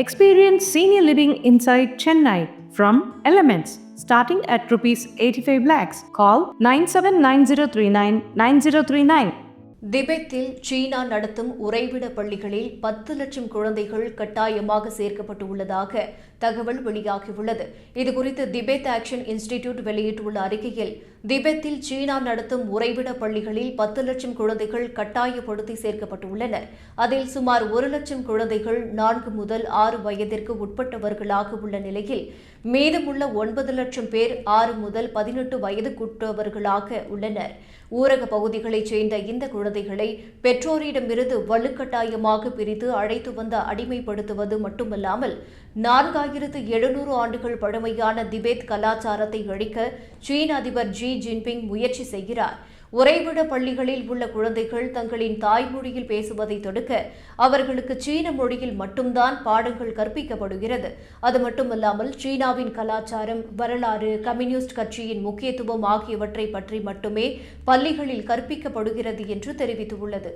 Experience senior living inside Chennai from Elements starting at rupees 85 lakhs. Call 9790399039. திபெத்தில் சீனா நடத்தும் உறைவிட பள்ளிகளில் 10 லட்சம் குழந்தைகள் கட்டாயமாக சேர்க்கப்பட்டு உள்ளதாக தகவல் வெளியாகியுள்ளது. இதுகுறித்து திபெத் ஆக்ஷன் இன்ஸ்டிடியூட் வெளியிட்டுள்ள அறிக்கையில், திபெத்தில் சீனா நடத்தும் உறைவிட பள்ளிகளில் 10 லட்சம் குழந்தைகள் கட்டாயப்படுத்தி சேர்க்கப்பட்டுள்ளனர். அதில் சுமார் 1 லட்சம் குழந்தைகள் 4 முதல் 6 வயதிற்கு உட்பட்டவர்களாக உள்ள நிலையில், மீதமுள்ள 9 லட்சம் பேர் 6 முதல் 18 வயதுக்குட்பட்டவர்களாக உள்ளனர். ஊரக பகுதிகளைச் சேர்ந்த இந்த குழந்தைகளை பெற்றோரிடமிருந்து வலுக்கட்டாயமாக பிரித்து அழைத்து வந்த அடிமைப்படுத்துவது மட்டுமல்லாமல் 4700 ஆண்டுகள் பழமையான திபெத் கலாச்சாரத்தை அழிக்க சீன அதிபர் ஜி ஜின்பிங் முயற்சி செய்கிறார். உறைவிட பள்ளிகளில் உள்ள குழந்தைகள் தங்களின் தாய்மொழியில் பேசுவதை தடுக்க அவர்களுக்கு சீன மொழியில் மட்டும்தான் பாடங்கள் கற்பிக்கப்படுகிறது. அது மட்டுமல்லாமல் சீனாவின் கலாச்சாரம், வரலாறு, கம்யூனிஸ்ட் கட்சியின் முக்கியத்துவம் ஆகியவற்றை பற்றி மட்டுமே பள்ளிகளில் கற்பிக்கப்படுகிறது என்று தெரிவித்துள்ளது.